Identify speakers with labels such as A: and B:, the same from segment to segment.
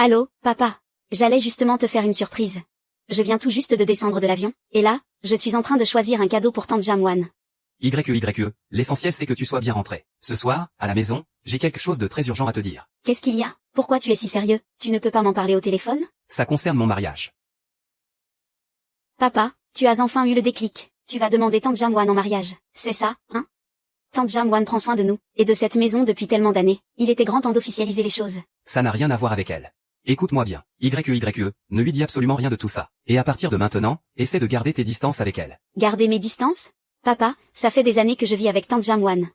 A: Allô, papa. J'allais justement te faire une surprise. Je viens tout juste de descendre de l'avion, et là, je suis en train de choisir un cadeau pour tante Jamwan.
B: L'essentiel c'est que tu sois bien rentré. Ce soir, à la maison, j'ai quelque chose de très urgent à te dire.
A: Qu'est-ce qu'il y a? Pourquoi tu es si sérieux? Tu ne peux pas m'en parler au téléphone?
B: Ça concerne mon mariage.
A: Papa, tu as enfin eu le déclic. Tu vas demander tante Jamwan en mariage, c'est ça, hein? Tante Jamwan prend soin de nous, et de cette maison depuis tellement d'années. Il était grand temps d'officialiser les choses.
B: Ça n'a rien à voir avec elle. Écoute-moi bien, ne lui dis absolument rien de tout ça. Et à partir de maintenant, essaie de garder tes distances avec elle.
A: Garder mes distances? Papa, ça fait des années que je vis avec tante Jamwan.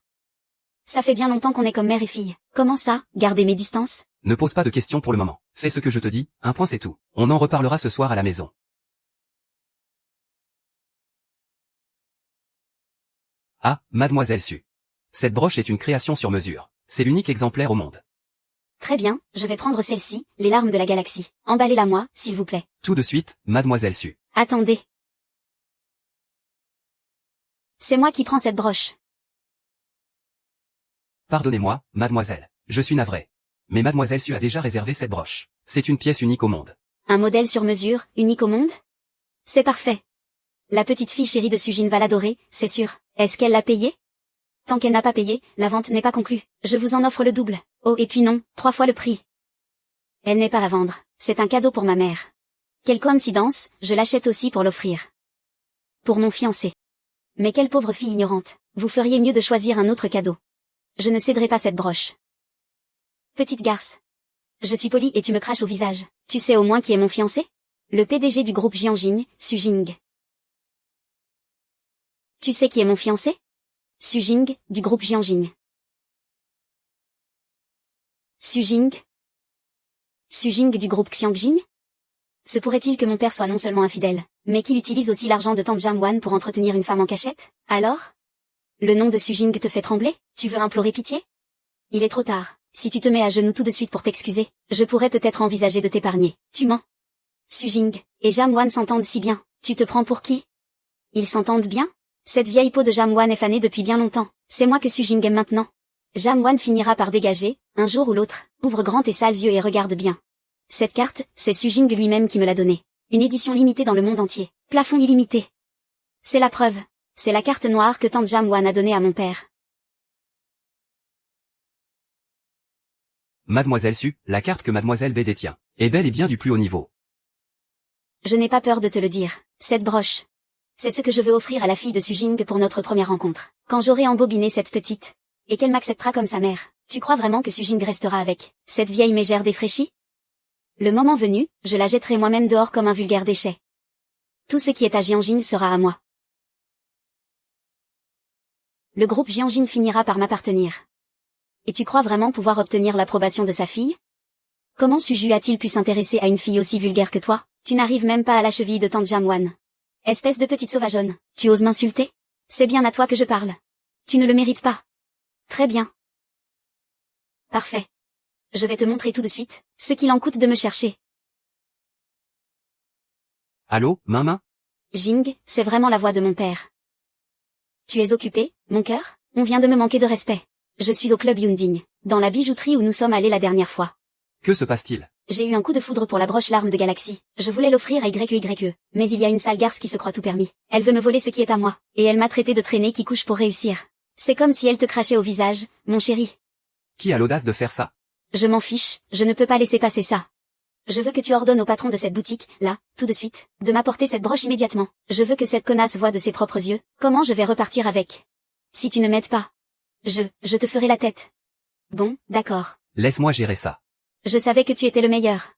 A: Ça fait bien longtemps qu'on est comme mère et fille. Comment ça, garder mes distances?
B: Ne pose pas de questions pour le moment. Fais ce que je te dis, un point c'est tout. On en reparlera ce soir à la maison. Ah, mademoiselle Su. Cette broche est une création sur mesure. C'est l'unique exemplaire au monde.
A: Très bien, je vais prendre celle-ci, les larmes de la galaxie. Emballez-la moi, s'il vous plaît.
B: Tout de suite, mademoiselle Su.
A: Attendez. C'est moi qui prends cette broche.
B: Pardonnez-moi, mademoiselle. Je suis navré. Mais mademoiselle Su a déjà réservé cette broche. C'est une pièce unique au monde.
A: Un modèle sur mesure, unique au monde? C'est parfait. La petite fille chérie de Sujin va l'adorer, c'est sûr. Est-ce qu'elle l'a payé? Tant qu'elle n'a pas payé, la vente n'est pas conclue. Je vous en offre le double. Oh, et puis non, 3 fois le prix. Elle n'est pas à vendre. C'est un cadeau pour ma mère. Quelle coïncidence, je l'achète aussi pour l'offrir. Pour mon fiancé. Mais quelle pauvre fille ignorante. Vous feriez mieux de choisir un autre cadeau. Je ne céderai pas cette broche. Petite garce. Je suis polie et tu me craches au visage. Tu sais au moins qui est mon fiancé? Le PDG du groupe Jianjing, Sujing. Tu sais qui est mon fiancé? Sujing, du groupe Jianjing. Sujing? Sujing du groupe Xiangjing? Se pourrait-il que mon père soit non seulement infidèle, mais qu'il utilise aussi l'argent de tante Jamwan pour entretenir une femme en cachette? Alors? Le nom de Sujing te fait trembler? Tu veux implorer pitié? Il est trop tard. Si tu te mets à genoux tout de suite pour t'excuser, je pourrais peut-être envisager de t'épargner. Tu mens. Sujing et Jamwan s'entendent si bien. Tu te prends pour qui? Ils s'entendent bien? Cette vieille peau de Jamwan est fanée depuis bien longtemps. C'est moi que Sujing aime maintenant. Jamwan finira par dégager, un jour ou l'autre. Ouvre grand tes sales yeux et regarde bien. Cette carte, c'est Sujing lui-même qui me l'a donnée. Une édition limitée dans le monde entier. Plafond illimité. C'est la preuve. C'est la carte noire que tante Jamwan a donnée à mon père.
B: Mademoiselle Su, la carte que mademoiselle B détient, est bel et bien du plus haut niveau.
A: Je n'ai pas peur de te le dire. Cette broche. C'est ce que je veux offrir à la fille de Sujing pour notre première rencontre. Quand j'aurai embobiné cette petite, et qu'elle m'acceptera comme sa mère, tu crois vraiment que Sujing restera avec cette vieille mégère défraîchie? Le moment venu, je la jetterai moi-même dehors comme un vulgaire déchet. Tout ce qui est à Jianjing sera à moi. Le groupe Jianjing finira par m'appartenir. Et tu crois vraiment pouvoir obtenir l'approbation de sa fille? Comment Suju a-t-il pu s'intéresser à une fille aussi vulgaire que toi? Tu n'arrives même pas à la cheville de tante Jamwan. Espèce de petite sauvageonne, tu oses m'insulter? C'est bien à toi que je parle. Tu ne le mérites pas. Très bien. Parfait. Je vais te montrer tout de suite, ce qu'il en coûte de me chercher.
B: Allô, maman?
A: Jing, c'est vraiment la voix de mon père. Tu es occupé, mon cœur? On vient de me manquer de respect. Je suis au club Yunding, dans la bijouterie où nous sommes allés la dernière fois.
B: Que se passe-t-il?
A: J'ai eu un coup de foudre pour la broche larme de galaxie. Je voulais l'offrir à YQYE, mais il y a une sale garce qui se croit tout permis. Elle veut me voler ce qui est à moi, et elle m'a traité de traînée qui couche pour réussir. C'est comme si elle te crachait au visage, mon chéri.
B: Qui a l'audace de faire ça?
A: Je m'en fiche, je ne peux pas laisser passer ça. Je veux que tu ordonnes au patron de cette boutique, là, tout de suite, de m'apporter cette broche immédiatement. Je veux que cette connasse voie de ses propres yeux comment je vais repartir avec. Si tu ne m'aides pas, je te ferai la tête. Bon, d'accord.
B: Laisse-moi gérer ça.
A: Je savais que tu étais le meilleur.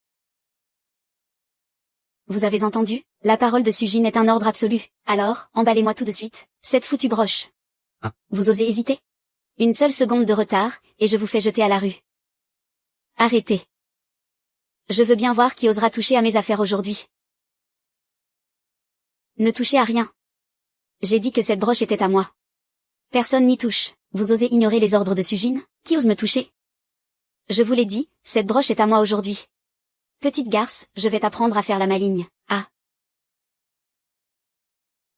A: Vous avez entendu? La parole de Sujin est un ordre absolu. Alors, emballez-moi tout de suite cette foutue broche.
B: Hein?
A: Vous osez hésiter? Une seule seconde de retard, et je vous fais jeter à la rue. Arrêtez. Je veux bien voir qui osera toucher à mes affaires aujourd'hui. Ne touchez à rien. J'ai dit que cette broche était à moi. Personne n'y touche. Vous osez ignorer les ordres de Sujin? Qui ose me toucher? Je vous l'ai dit, cette broche est à moi aujourd'hui. Petite garce, je vais t'apprendre à faire la maligne. Ah.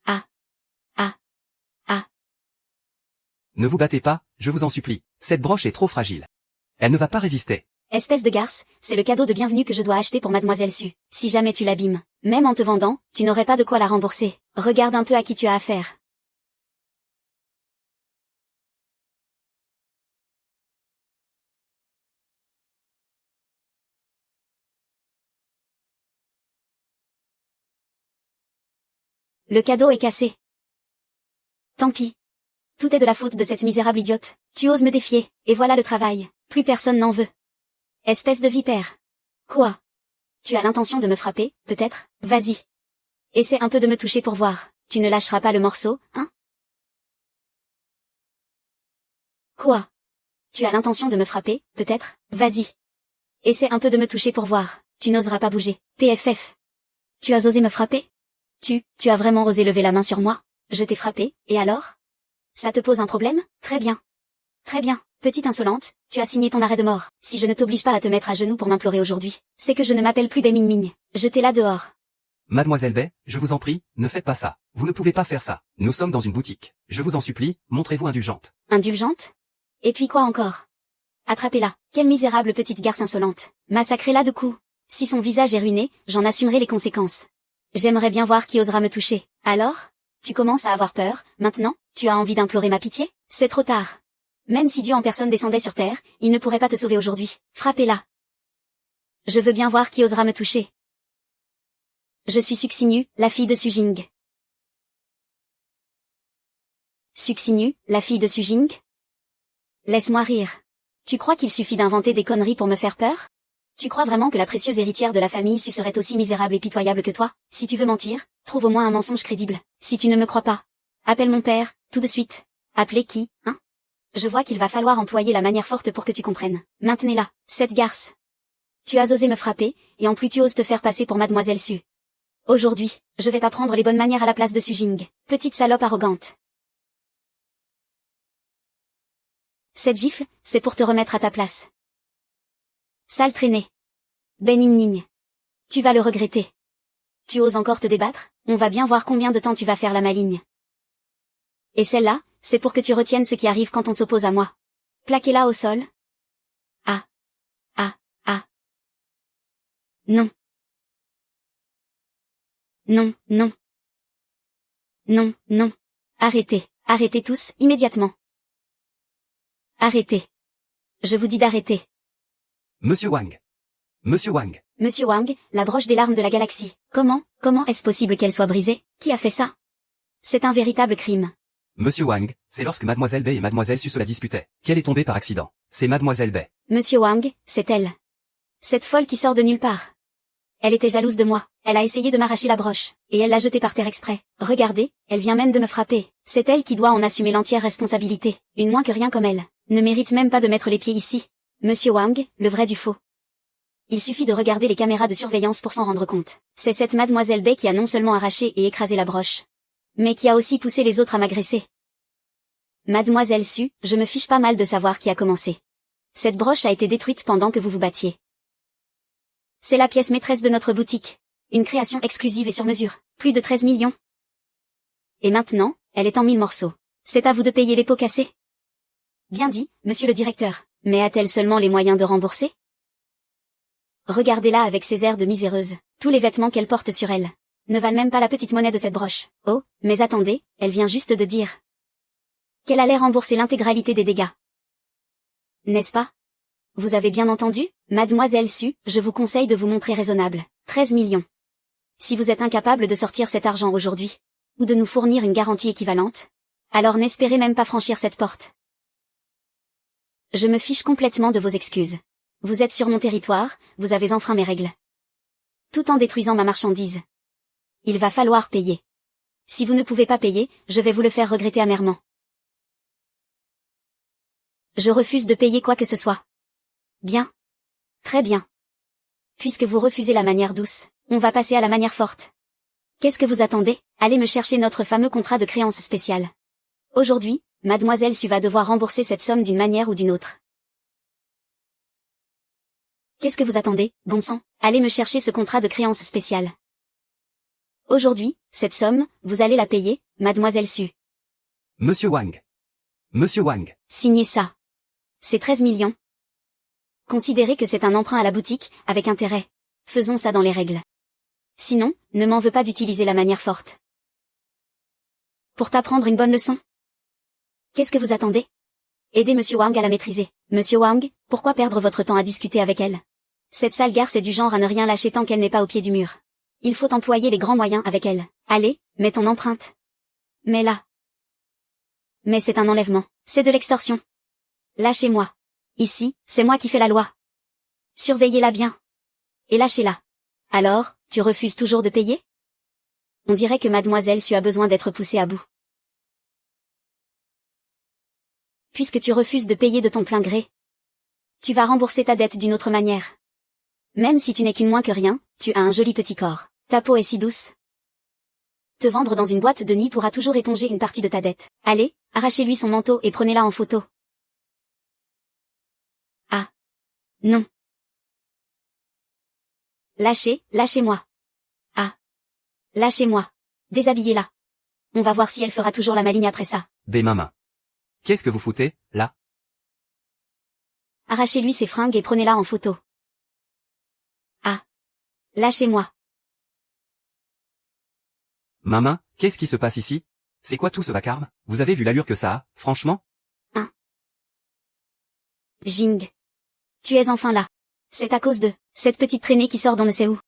A: Ah. Ah. Ah.
B: Ne vous battez pas, je vous en supplie. Cette broche est trop fragile. Elle ne va pas résister.
A: Espèce de garce, c'est le cadeau de bienvenue que je dois acheter pour mademoiselle Su. Si jamais tu l'abîmes, même en te vendant, tu n'aurais pas de quoi la rembourser. Regarde un peu à qui tu as affaire. Le cadeau est cassé. Tant pis. Tout est de la faute de cette misérable idiote. Tu oses me défier, et voilà le travail. Plus personne n'en veut. Espèce de vipère. Quoi? Tu as l'intention de me frapper, peut-être? Vas-y. Essaie un peu de me toucher pour voir. Tu ne lâcheras pas le morceau, hein? Quoi? Tu as l'intention de me frapper, peut-être? Vas-y. Essaie un peu de me toucher pour voir. Tu n'oseras pas bouger. PFF. Tu as osé me frapper? Tu as vraiment osé lever la main sur moi? Je t'ai frappé, et alors? Ça te pose un problème? Très bien. Très bien. Petite insolente, tu as signé ton arrêt de mort. Si je ne t'oblige pas à te mettre à genoux pour m'implorer aujourd'hui, c'est que je ne m'appelle plus Bai Ming Ming. Jetez-la dehors.
B: Mademoiselle Bai, je vous en prie, ne faites pas ça. Vous ne pouvez pas faire ça. Nous sommes dans une boutique. Je vous en supplie, montrez-vous indulgente.
A: Indulgente? Et puis quoi encore? Attrapez-la. Quelle misérable petite garce insolente. Massacrez-la de coups. Si son visage est ruiné, j'en assumerai les conséquences. J'aimerais bien voir qui osera me toucher. Alors? Tu commences à avoir peur, maintenant? Tu as envie d'implorer ma pitié? C'est trop tard. Même si Dieu en personne descendait sur terre, il ne pourrait pas te sauver aujourd'hui. Frappez-la. Je veux bien voir qui osera me toucher. Je suis Suxinu, la fille de Sujing. Suxinu, la fille de Sujing? Laisse-moi rire. Tu crois qu'il suffit d'inventer des conneries pour me faire peur? Tu crois vraiment que la précieuse héritière de la famille Su serait aussi misérable et pitoyable que toi? Si tu veux mentir, trouve au moins un mensonge crédible. Si tu ne me crois pas, appelle mon père, tout de suite. Appeler qui, hein? Je vois qu'il va falloir employer la manière forte pour que tu comprennes. Maintenez-la, cette garce. Tu as osé me frapper, et en plus tu oses te faire passer pour mademoiselle Su. Aujourd'hui, je vais t'apprendre les bonnes manières à la place de Sujing. Petite salope arrogante. Cette gifle, c'est pour te remettre à ta place. Sale traînée. Bai Ming Ming. Tu vas le regretter. Tu oses encore te débattre? On va bien voir combien de temps tu vas faire la maligne. Et celle-là, c'est pour que tu retiennes ce qui arrive quand on s'oppose à moi. Plaquez-la au sol. Ah. Ah. Ah. Non. Non, non. Non, non. Arrêtez. Arrêtez tous, immédiatement. Arrêtez. Je vous dis d'arrêter.
B: Monsieur Wang. Monsieur Wang.
A: Monsieur Wang, la broche des larmes de la galaxie. Comment est-ce possible qu'elle soit brisée? Qui a fait ça? C'est un véritable crime.
B: Monsieur Wang, c'est lorsque Mademoiselle Bai et Mademoiselle Su se la disputaient. Qu'elle est tombée par accident. C'est Mademoiselle Bai.
A: Monsieur Wang, c'est elle. Cette folle qui sort de nulle part. Elle était jalouse de moi. Elle a essayé de m'arracher la broche. Et elle l'a jetée par terre exprès. Regardez, elle vient même de me frapper. C'est elle qui doit en assumer l'entière responsabilité. Une moins que rien comme elle. Ne mérite même pas de mettre les pieds ici. Monsieur Wang, le vrai du faux. Il suffit de regarder les caméras de surveillance pour s'en rendre compte. C'est cette mademoiselle Bai qui a non seulement arraché et écrasé la broche, mais qui a aussi poussé les autres à m'agresser. Mademoiselle Su, je me fiche pas mal de savoir qui a commencé. Cette broche a été détruite pendant que vous vous battiez. C'est la pièce maîtresse de notre boutique. Une création exclusive et sur mesure. Plus de 13 millions. Et maintenant, elle est en 1000 morceaux. C'est à vous de payer les pots cassés. Bien dit, monsieur le directeur. Mais a-t-elle seulement les moyens de rembourser? Regardez-la avec ses airs de miséreuse. Tous les vêtements qu'elle porte sur elle ne valent même pas la petite monnaie de cette broche. Oh, mais attendez, elle vient juste de dire qu'elle allait rembourser l'intégralité des dégâts. N'est-ce pas? Vous avez bien entendu? Mademoiselle Su, je vous conseille de vous montrer raisonnable. 13 millions. Si vous êtes incapable de sortir cet argent aujourd'hui, ou de nous fournir une garantie équivalente, alors n'espérez même pas franchir cette porte. Je me fiche complètement de vos excuses. Vous êtes sur mon territoire, vous avez enfreint mes règles. Tout en détruisant ma marchandise. Il va falloir payer. Si vous ne pouvez pas payer, je vais vous le faire regretter amèrement. Je refuse de payer quoi que ce soit. Bien. Très bien. Puisque vous refusez la manière douce, on va passer à la manière forte. Qu'est-ce que vous attendez? Allez me chercher notre fameux contrat de créance spéciale. Aujourd'hui, mademoiselle Su va devoir rembourser cette somme d'une manière ou d'une autre. Qu'est-ce que vous attendez, bon sang? Allez me chercher ce contrat de créance spéciale. Aujourd'hui, cette somme, vous allez la payer, mademoiselle Su.
B: Monsieur Wang. Monsieur Wang.
A: Signez ça. C'est 13 millions. Considérez que c'est un emprunt à la boutique, avec intérêt. Faisons ça dans les règles. Sinon, ne m'en veux pas d'utiliser la manière forte. Pour t'apprendre une bonne leçon. Qu'est-ce que vous attendez? Aidez Monsieur Wang à la maîtriser. Monsieur Wang, pourquoi perdre votre temps à discuter avec elle? Cette sale garce est du genre à ne rien lâcher tant qu'elle n'est pas au pied du mur. Il faut employer les grands moyens avec elle. Allez, mets ton empreinte. Mais là. Mais c'est un enlèvement. C'est de l'extorsion. Lâchez-moi. Ici, c'est moi qui fais la loi. Surveillez-la bien. Et lâchez-la. Alors, tu refuses toujours de payer? On dirait que mademoiselle Su a besoin d'être poussée à bout. Puisque tu refuses de payer de ton plein gré, tu vas rembourser ta dette d'une autre manière. Même si tu n'es qu'une moins que rien, tu as un joli petit corps. Ta peau est si douce. Te vendre dans une boîte de nuit pourra toujours éponger une partie de ta dette. Allez, arrachez-lui son manteau et prenez-la en photo. Ah. Non. Lâchez-moi. Ah. Lâchez-moi. Déshabillez-la. On va voir si elle fera toujours la maligne après ça.
B: Des mains. Qu'est-ce que vous foutez, là?
A: Arrachez-lui ses fringues et prenez-la en photo. Ah. Lâchez-moi.
B: Maman, qu'est-ce qui se passe ici? C'est quoi tout ce vacarme? Vous avez vu l'allure que ça a, franchement?
A: Jing. Tu es enfin là. C'est à cause de cette petite traînée qui sort d'on ne sait où.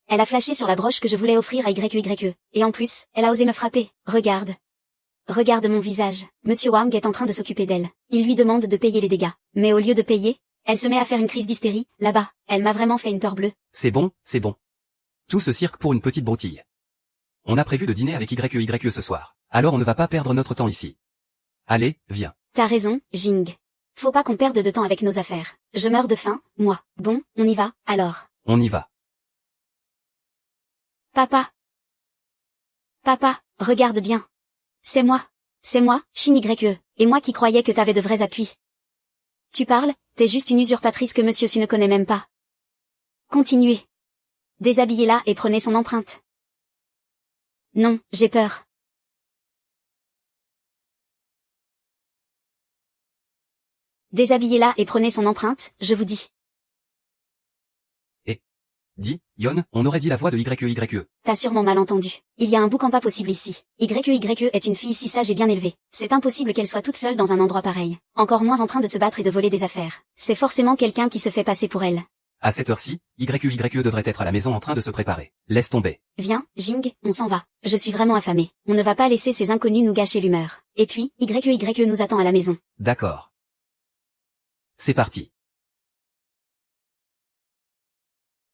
A: Elle a flashé sur la broche que je voulais offrir à YYE. Et en plus, elle a osé me frapper. Regarde. Regarde mon visage. Monsieur Wang est en train de s'occuper d'elle. Il lui demande de payer les dégâts. Mais au lieu de payer, elle se met à faire une crise d'hystérie, là-bas. Elle m'a vraiment fait une peur bleue.
B: C'est bon, c'est bon. Tout ce cirque pour une petite broutille. On a prévu de dîner avec YYE ce soir. Alors on ne va pas perdre notre temps ici. Allez, viens.
A: T'as raison, Jing. Faut pas qu'on perde de temps avec nos affaires. Je meurs de faim, moi. Bon, on y va, alors.
B: On y va.
A: Papa. Papa, regarde bien. C'est moi, Shin YE, et moi qui croyais que t'avais de vrais appuis. Tu parles, t'es juste une usurpatrice que Monsieur Su ne connaît même pas. Continuez. Déshabillez-la et prenez son empreinte. Non, j'ai peur. Déshabillez-la et prenez son empreinte, je vous dis.
B: Dis, Yon, on aurait dit la voix de YYE.
A: T'as sûrement mal entendu. Il y a un boucan pas possible ici. YYE est une fille si sage et bien élevée. C'est impossible qu'elle soit toute seule dans un endroit pareil. Encore moins en train de se battre et de voler des affaires. C'est forcément quelqu'un qui se fait passer pour elle.
B: À cette heure-ci, YYE devrait être à la maison en train de se préparer. Laisse tomber.
A: Viens, Jing, on s'en va. Je suis vraiment affamée. On ne va pas laisser ces inconnus nous gâcher l'humeur. Et puis, YYE nous attend à la maison.
B: D'accord. C'est parti.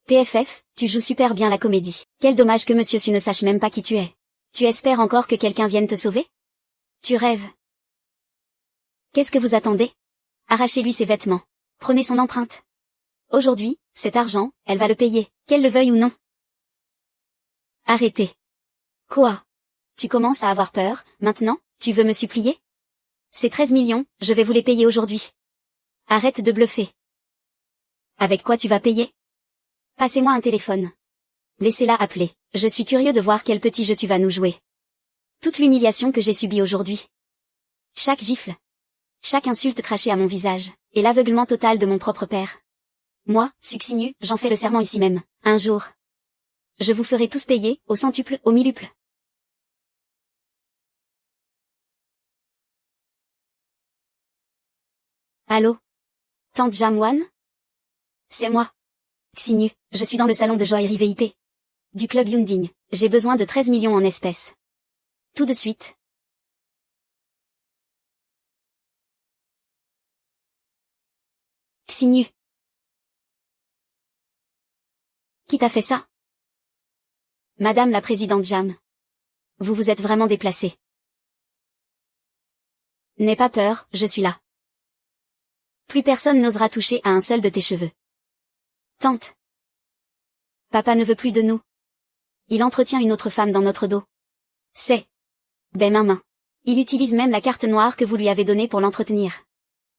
A: PFF, tu joues super bien la comédie. Quel dommage que Monsieur Su ne sache même pas qui tu es. Tu espères encore que quelqu'un vienne te sauver? Tu rêves. Qu'est-ce que vous attendez? Arrachez-lui ses vêtements. Prenez son empreinte. Aujourd'hui, cet argent, elle va le payer, qu'elle le veuille ou non. Arrêtez. Quoi? Tu commences à avoir peur, maintenant, tu veux me supplier? Ces 13 millions, je vais vous les payer aujourd'hui. Arrête de bluffer. Avec quoi tu vas payer? Passez-moi un téléphone. Laissez-la appeler. Je suis curieux de voir quel petit jeu tu vas nous jouer. Toute l'humiliation que j'ai subie aujourd'hui. Chaque gifle. Chaque insulte crachée à mon visage. Et l'aveuglement total de mon propre père. Moi, Suxinu, j'en fais le serment ici même. Un jour. Je vous ferai tous payer, au centuple, au milluple. Allô? Tante Jamwan? C'est moi. Xinu, je suis dans le salon de joaillerie VIP. Du club Yunding. J'ai besoin de 13 millions en espèces. Tout de suite. Xinu. Qui t'a fait ça? Madame la présidente Jam. Vous vous êtes vraiment déplacée. N'aie pas peur, je suis là. Plus personne n'osera toucher à un seul de tes cheveux. Tante. Papa ne veut plus de nous. Il entretient une autre femme dans notre dos. C'est Maman. Il utilise même la carte noire que vous lui avez donnée pour l'entretenir.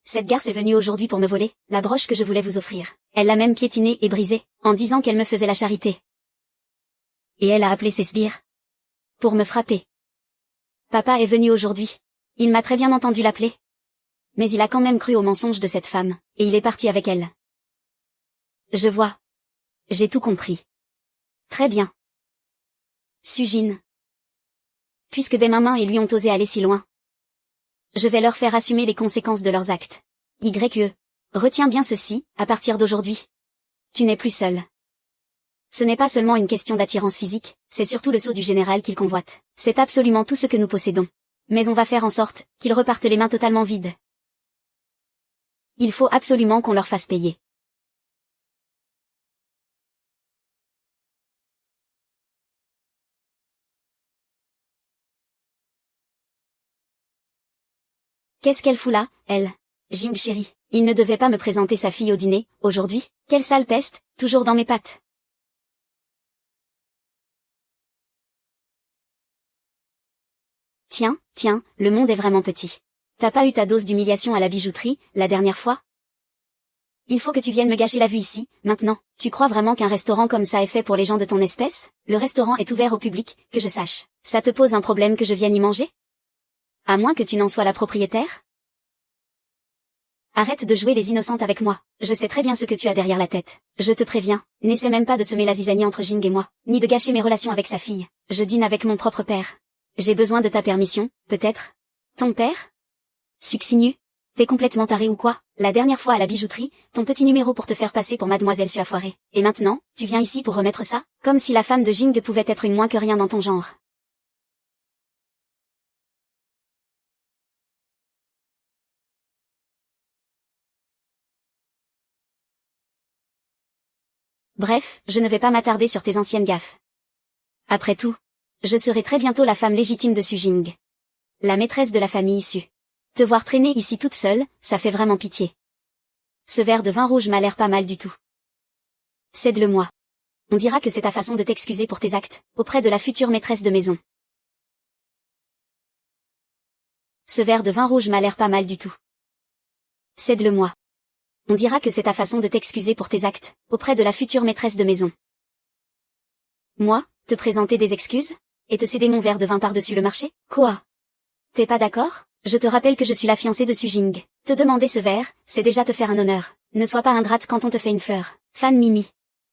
A: Cette garce est venue aujourd'hui pour me voler la broche que je voulais vous offrir. Elle l'a même piétinée et brisée, en disant qu'elle me faisait la charité. Et elle a appelé ses sbires pour me frapper. Papa est venu aujourd'hui. Il m'a très bien entendu l'appeler. Mais il a quand même cru au mensonge de cette femme, et il est parti avec elle. Je vois. J'ai tout compris. Très bien. Sujin. Puisque Maman et lui ont osé aller si loin, je vais leur faire assumer les conséquences de leurs actes. YE. Retiens bien ceci, à partir d'aujourd'hui. Tu n'es plus seul. Ce n'est pas seulement une question d'attirance physique, c'est surtout le sceau du général qu'il convoite. C'est absolument tout ce que nous possédons. Mais on va faire en sorte qu'ils repartent les mains totalement vides. Il faut absolument qu'on leur fasse payer. Qu'est-ce qu'elle fout là, elle? Jing chérie, il ne devait pas me présenter sa fille au dîner, aujourd'hui? Quelle sale peste, toujours dans mes pattes. Tiens, le monde est vraiment petit. T'as pas eu ta dose d'humiliation à la bijouterie, la dernière fois? Il faut que tu viennes me gâcher la vue ici, maintenant. Tu crois vraiment qu'un restaurant comme ça est fait pour les gens de ton espèce? Le restaurant est ouvert au public, que je sache. Ça te pose un problème que je vienne y manger? À moins que tu n'en sois la propriétaire? Arrête de jouer les innocentes avec moi. Je sais très bien ce que tu as derrière la tête. Je te préviens, n'essaie même pas de semer la zizanie entre Jing et moi, ni de gâcher mes relations avec sa fille. Je dîne avec mon propre père. J'ai besoin de ta permission, peut-être? Ton père? Succinu? T'es complètement taré ou quoi? La dernière fois à la bijouterie, ton petit numéro pour te faire passer pour mademoiselle Suafoiré. Et maintenant, tu viens ici pour remettre ça? Comme si la femme de Jing pouvait être une moins que rien dans ton genre. Bref, je ne vais pas m'attarder sur tes anciennes gaffes. Après tout, je serai très bientôt la femme légitime de Sujing. La maîtresse de la famille Su. Te voir traîner ici toute seule, ça fait vraiment pitié. Ce verre de vin rouge m'a l'air pas mal du tout. Cède-le-moi. On dira que c'est ta façon de t'excuser pour tes actes, auprès de la future maîtresse de maison. Ce verre de vin rouge m'a l'air pas mal du tout. Cède-le-moi. On dira que c'est ta façon de t'excuser pour tes actes, auprès de la future maîtresse de maison. Moi, te présenter des excuses? Et te céder mon verre de vin par-dessus le marché? Quoi? T'es pas d'accord? Je te rappelle que je suis la fiancée de Sujing. Te demander ce verre, c'est déjà te faire un honneur. Ne sois pas ingrate quand on te fait une fleur. Fan Mimi.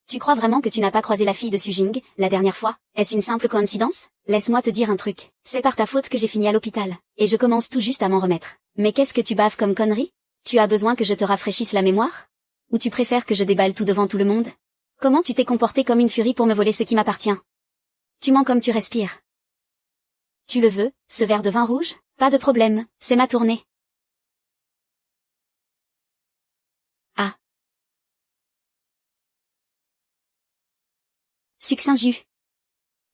A: Tu crois vraiment que tu n'as pas croisé la fille de Sujing, la dernière fois? Est-ce une simple coïncidence? Laisse-moi te dire un truc. C'est par ta faute que j'ai fini à l'hôpital. Et je commence tout juste à m'en remettre. Mais qu'est-ce que tu baves comme connerie? Tu as besoin que je te rafraîchisse la mémoire? Ou tu préfères que je déballe tout devant tout le monde? Comment tu t'es comporté comme une furie pour me voler ce qui m'appartient? Tu mens comme tu respires. Tu le veux, ce verre de vin rouge? Pas de problème, c'est ma tournée. Ah. Succinct jus.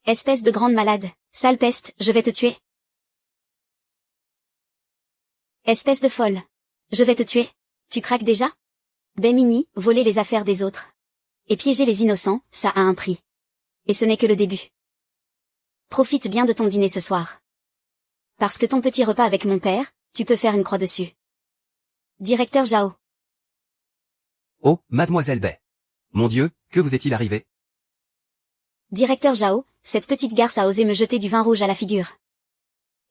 A: Espèce de grande malade, sale peste, je vais te tuer. Espèce de folle. Je vais te tuer. Tu craques déjà? Bemini, voler les affaires des autres. Et piéger les innocents, ça a un prix. Et ce n'est que le début. Profite bien de ton dîner ce soir. Parce que ton petit repas avec mon père, tu peux faire une croix dessus. Directeur Zhao.
B: Oh, mademoiselle Bai. Mon Dieu, que vous est-il arrivé?
A: Directeur Zhao, cette petite garce a osé me jeter du vin rouge à la figure.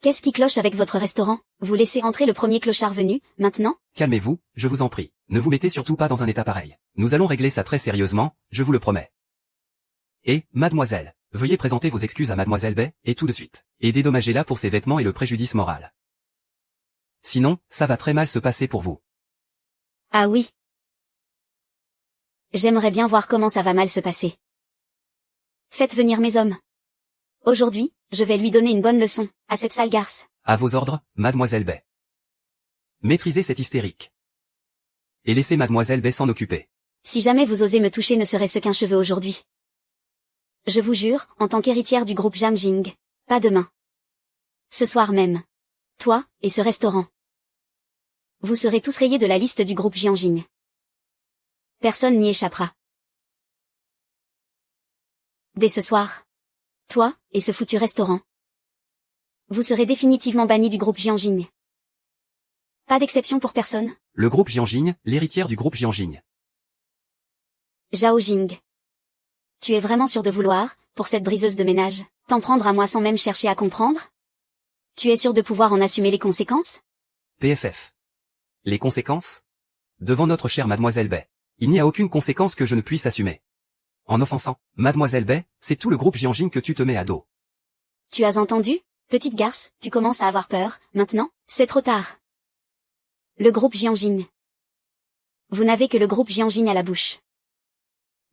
A: Qu'est-ce qui cloche avec votre restaurant? Vous laissez entrer le premier clochard venu, maintenant?
B: Calmez-vous, je vous en prie. Ne vous mettez surtout pas dans un état pareil. Nous allons régler ça très sérieusement, je vous le promets. Et, mademoiselle, veuillez présenter vos excuses à mademoiselle Bai, et tout de suite. Et dédommagez-la pour ses vêtements et le préjudice moral. Sinon, ça va très mal se passer pour vous.
A: Ah oui. J'aimerais bien voir comment ça va mal se passer. Faites venir mes hommes. Aujourd'hui, je vais lui donner une bonne leçon, à cette sale garce.
B: À vos ordres, mademoiselle Bai. Maîtrisez cette hystérique. Et laissez mademoiselle Bai s'en occuper.
A: Si jamais vous osez me toucher ne serait-ce qu'un cheveu aujourd'hui. Je vous jure, en tant qu'héritière du groupe Jiangjing, pas demain. Ce soir même. Toi, et ce restaurant. Vous serez tous rayés de la liste du groupe Jiangjing. Personne n'y échappera. Dès ce soir. Toi, et ce foutu restaurant. Vous serez définitivement bannis du groupe Jiangjing. Pas d'exception pour personne.
B: Le groupe Jiangjing, l'héritière du groupe Jiangjing.
A: Zhao Jing. Tu es vraiment sûr de vouloir, pour cette briseuse de ménage, t'en prendre à moi sans même chercher à comprendre? Tu es sûr de pouvoir en assumer les conséquences?
B: PFF. Les conséquences? Devant notre chère mademoiselle Bai. Il n'y a aucune conséquence que je ne puisse assumer. En offensant Mademoiselle Bay, c'est tout le groupe Jianjing que tu te mets à dos.
A: Tu as entendu? Petite garce, tu commences à avoir peur, maintenant, c'est trop tard. Le groupe Jianjing. Vous n'avez que le groupe Jianjing à la bouche.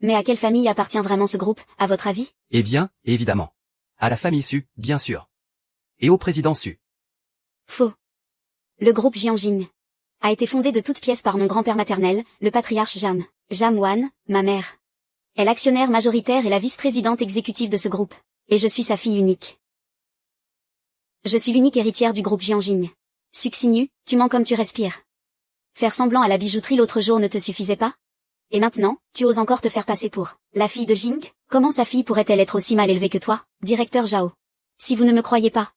A: Mais à quelle famille appartient vraiment ce groupe, à votre avis?
B: Eh bien, évidemment. À la famille Su, bien sûr. Et au président Su.
A: Faux. Le groupe Jianjing a été fondé de toutes pièces par mon grand-père maternel, le patriarche Jam. Jam Wan, ma mère, est l'actionnaire majoritaire et la vice-présidente exécutive de ce groupe. Et je suis sa fille unique. Je suis l'unique héritière du groupe Jianjing. Suxinu, tu mens comme tu respires. Faire semblant à la bijouterie l'autre jour ne te suffisait pas? Et maintenant, tu oses encore te faire passer pour la fille de Jing? Comment sa fille pourrait-elle être aussi mal élevée que toi, directeur Zhao? Si vous ne me croyez pas,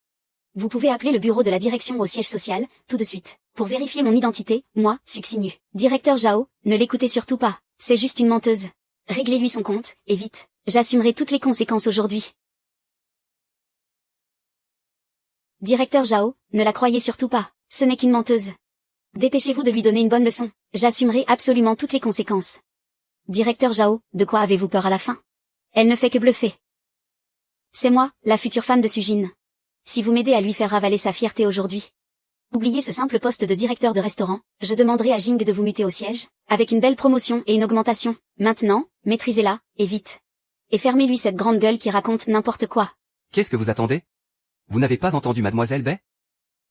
A: vous pouvez appeler le bureau de la direction au siège social, tout de suite, pour vérifier mon identité, moi, Suxinu. Directeur Zhao, ne l'écoutez surtout pas, c'est juste une menteuse. Réglez-lui son compte, et vite. J'assumerai toutes les conséquences aujourd'hui. Directeur Zhao, ne la croyez surtout pas, ce n'est qu'une menteuse. Dépêchez-vous de lui donner une bonne leçon, j'assumerai absolument toutes les conséquences. Directeur Zhao, de quoi avez-vous peur à la fin? Elle ne fait que bluffer. C'est moi, la future femme de Sujin. Si vous m'aidez à lui faire ravaler sa fierté aujourd'hui, oubliez ce simple poste de directeur de restaurant, je demanderai à Jing de vous muter au siège, avec une belle promotion et une augmentation. Maintenant, maîtrisez-la, et vite. Et fermez-lui cette grande gueule qui raconte n'importe quoi.
B: Qu'est-ce que vous attendez? Vous n'avez pas entendu Mademoiselle Bay?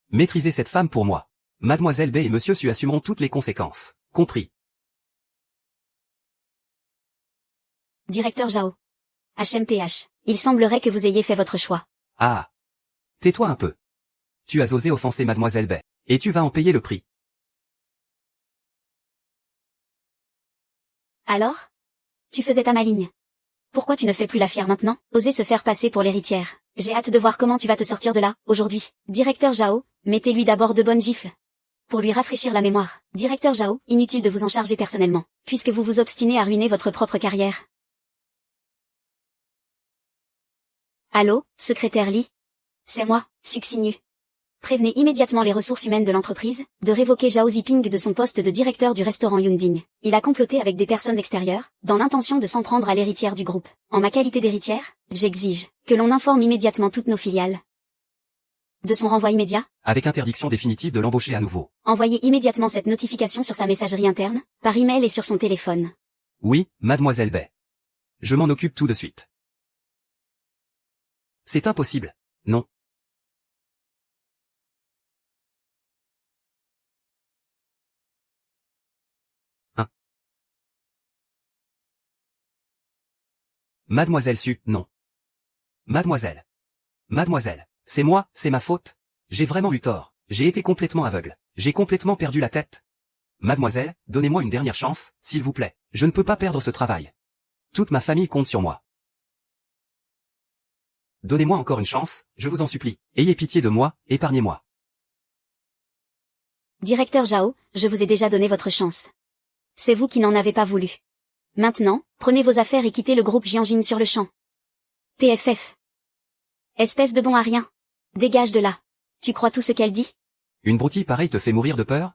B: Maîtrisez cette femme pour moi. Mademoiselle Bay et Monsieur Su assumeront toutes les conséquences. Compris.
A: Directeur Zhao. HMPH. Il semblerait que vous ayez fait votre choix.
B: Ah. Tais-toi un peu. Tu as osé offenser Mademoiselle Bay. Et tu vas en payer le prix.
A: Alors? Tu faisais ta maligne. Pourquoi tu ne fais plus la fière maintenant? Oser se faire passer pour l'héritière. J'ai hâte de voir comment tu vas te sortir de là, aujourd'hui. Directeur Zhao, mettez-lui d'abord de bonnes gifles. Pour lui rafraîchir la mémoire. Directeur Zhao, inutile de vous en charger personnellement, puisque vous vous obstinez à ruiner votre propre carrière. Allô, secrétaire Li? C'est moi, Suxinu. Prévenez immédiatement les ressources humaines de l'entreprise, de révoquer Zhao Ziping de son poste de directeur du restaurant Yunding. Il a comploté avec des personnes extérieures, dans l'intention de s'en prendre à l'héritière du groupe. En ma qualité d'héritière, j'exige que l'on informe immédiatement toutes nos filiales de son renvoi immédiat.
B: Avec interdiction définitive de l'embaucher à nouveau.
A: Envoyez immédiatement cette notification sur sa messagerie interne, par email et sur son téléphone.
B: Oui, Mademoiselle Bay. Je m'en occupe tout de suite. C'est impossible. Non. Mademoiselle Su, non. Mademoiselle. Mademoiselle. C'est moi, c'est ma faute. J'ai vraiment eu tort. J'ai été complètement aveugle. J'ai complètement perdu la tête. Mademoiselle, donnez-moi une dernière chance, s'il vous plaît. Je ne peux pas perdre ce travail. Toute ma famille compte sur moi. Donnez-moi encore une chance, je vous en supplie. Ayez pitié de moi, épargnez-moi.
A: Directeur Zhao, je vous ai déjà donné votre chance. C'est vous qui n'en avez pas voulu. Maintenant, prenez vos affaires et quittez le groupe Jianjing sur le champ. PFF. Espèce de bon à rien. Dégage de là. Tu crois tout ce qu'elle dit?
B: Une broutille pareille te fait mourir de peur?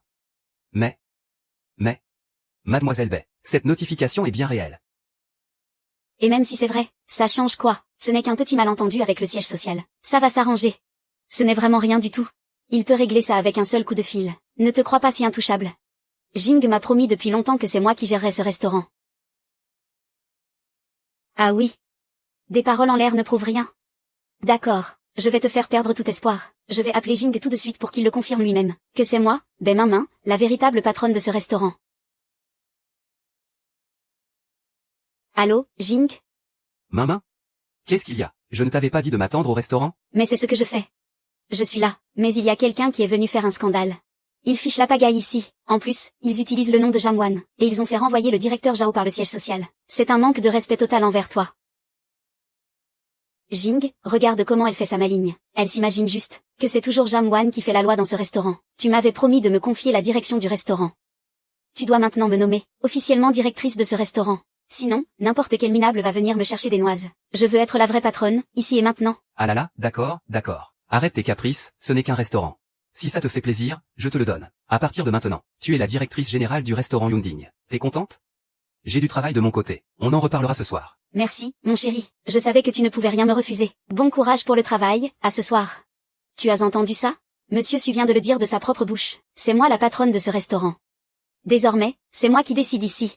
B: Mais, Mademoiselle Bay, cette notification est bien réelle.
A: Et même si c'est vrai, ça change quoi? Ce n'est qu'un petit malentendu avec le siège social. Ça va s'arranger. Ce n'est vraiment rien du tout. Il peut régler ça avec un seul coup de fil. Ne te crois pas si intouchable. Jing m'a promis depuis longtemps que c'est moi qui gérerais ce restaurant. Ah oui. Des paroles en l'air ne prouvent rien. D'accord, je vais te faire perdre tout espoir. Je vais appeler Jing tout de suite pour qu'il le confirme lui-même, que c'est moi, Bai Main, la véritable patronne de ce restaurant. Allô, Jing?
B: Main? Qu'est-ce qu'il y a? Je ne t'avais pas dit de m'attendre au restaurant?
A: Mais c'est ce que je fais. Je suis là, mais il y a quelqu'un qui est venu faire un scandale. Ils fichent la pagaille ici. En plus, ils utilisent le nom de Jamwan, et ils ont fait renvoyer le directeur Zhao par le siège social. C'est un manque de respect total envers toi. Jing, regarde comment elle fait sa maligne. Elle s'imagine juste que c'est toujours Jamwan qui fait la loi dans ce restaurant. Tu m'avais promis de me confier la direction du restaurant. Tu dois maintenant me nommer officiellement directrice de ce restaurant. Sinon, n'importe quel minable va venir me chercher des noises. Je veux être la vraie patronne, ici et maintenant.
B: Ah là là, d'accord. Arrête tes caprices, ce n'est qu'un restaurant. Si ça te fait plaisir, je te le donne. À partir de maintenant, tu es la directrice générale du restaurant Yunding. T'es contente? j'ai du travail de mon côté. On en reparlera ce soir.
A: Merci, mon chéri. Je savais que tu ne pouvais rien me refuser. Bon courage pour le travail, à ce soir. Tu as entendu ça? Monsieur Su vient de le dire de sa propre bouche. C'est moi la patronne de ce restaurant. Désormais, c'est moi qui décide ici.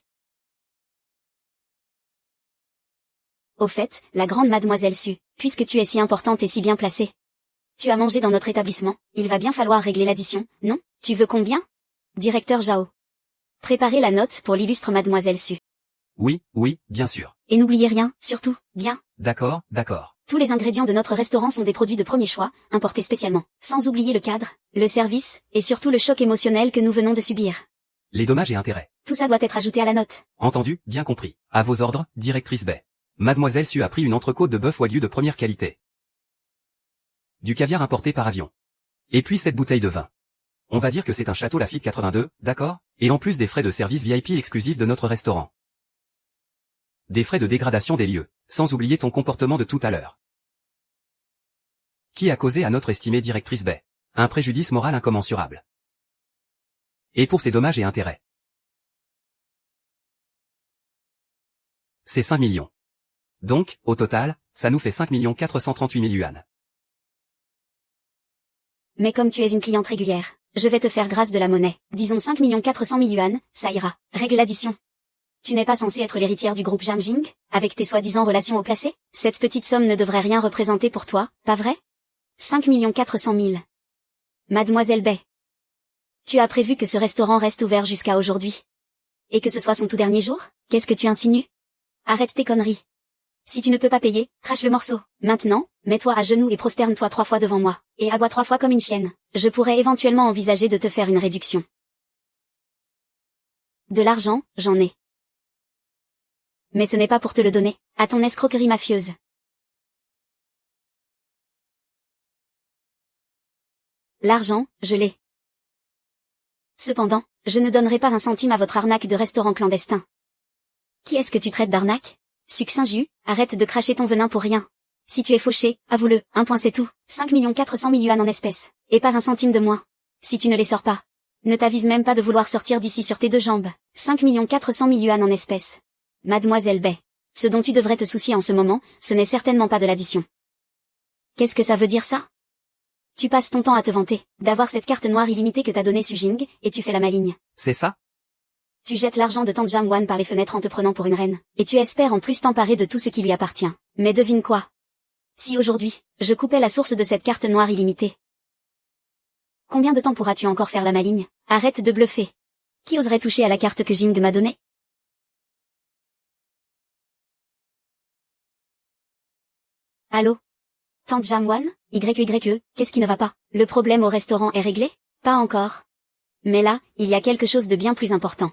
A: Au fait, la grande mademoiselle Su, puisque tu es si importante et si bien placée. Tu as mangé dans notre établissement, il va bien falloir régler l'addition, non? Tu veux combien? Directeur Zhao. Préparez la note pour l'illustre mademoiselle Su.
B: Oui, oui, bien sûr.
A: Et n'oubliez rien, surtout, bien.
B: D'accord, d'accord.
A: Tous les ingrédients de notre restaurant sont des produits de premier choix, importés spécialement. Sans oublier le cadre, le service, et surtout le choc émotionnel que nous venons de subir.
B: Les dommages et intérêts.
A: Tout ça doit être ajouté à la note.
B: Entendu, bien compris. À vos ordres, directrice Bay. Mademoiselle Su a pris une entrecôte de bœuf wagyu de première qualité. Du caviar importé par avion. Et puis cette bouteille de vin. On va dire que c'est un château Lafite 82, d'accord? Et en plus des frais de service VIP exclusifs de notre restaurant. Des frais de dégradation des lieux, sans oublier ton comportement de tout à l'heure. Qui a causé à notre estimée directrice Bay un préjudice moral incommensurable. Et pour ces dommages et intérêts. C'est 5 millions. Donc, au total, ça nous fait 5 438 000 yuan.
A: Mais comme tu es une cliente régulière, je vais te faire grâce de la monnaie. Disons 5 400 000 yuan, ça ira. Règle l'addition. Tu n'es pas censée être l'héritière du groupe Jiangjing, avec tes soi-disant relations haut placées? Cette petite somme ne devrait rien représenter pour toi, pas vrai? 5 400 000. Mademoiselle Bay. Tu as prévu que ce restaurant reste ouvert jusqu'à aujourd'hui? Et que ce soit son tout dernier jour? Qu'est-ce que tu insinues? Arrête tes conneries. Si tu ne peux pas payer, crache le morceau. Maintenant, mets-toi à genoux et prosterne-toi 3 fois devant moi, et aboie 3 fois comme une chienne. Je pourrais éventuellement envisager de te faire une réduction. De l'argent, j'en ai. Mais ce n'est pas pour te le donner, à ton escroquerie mafieuse. L'argent, je l'ai. Cependant, je ne donnerai pas un centime à votre arnaque de restaurant clandestin. Qui est-ce que tu traites d'arnaque? Succinju, arrête de cracher ton venin pour rien. Si tu es fauché, avoue-le, un point c'est tout. 5 400 000 yuan en espèces. Et pas un centime de moins. Si tu ne les sors pas. Ne t'avise même pas de vouloir sortir d'ici sur tes 2 jambes. 5 400 000 yuan en espèces. Mademoiselle Bay. Ce dont tu devrais te soucier en ce moment, ce n'est certainement pas de l'addition. Qu'est-ce que ça veut dire ça? Tu passes ton temps à te vanter, d'avoir cette carte noire illimitée que t'a donnée Su Jing, et tu fais la maligne.
B: C'est ça?
A: Tu jettes l'argent de Tang Jiangwan par les fenêtres en te prenant pour une reine, et tu espères en plus t'emparer de tout ce qui lui appartient. Mais devine quoi? Si aujourd'hui, je coupais la source de cette carte noire illimitée. Combien de temps pourras-tu encore faire la maligne? Arrête de bluffer. Qui oserait toucher à la carte que Jing m'a donnée? Allô? Tang Jiangwan, YYE, qu'est-ce qui ne va pas? Le problème au restaurant est réglé? Pas encore. Mais là, il y a quelque chose de bien plus important.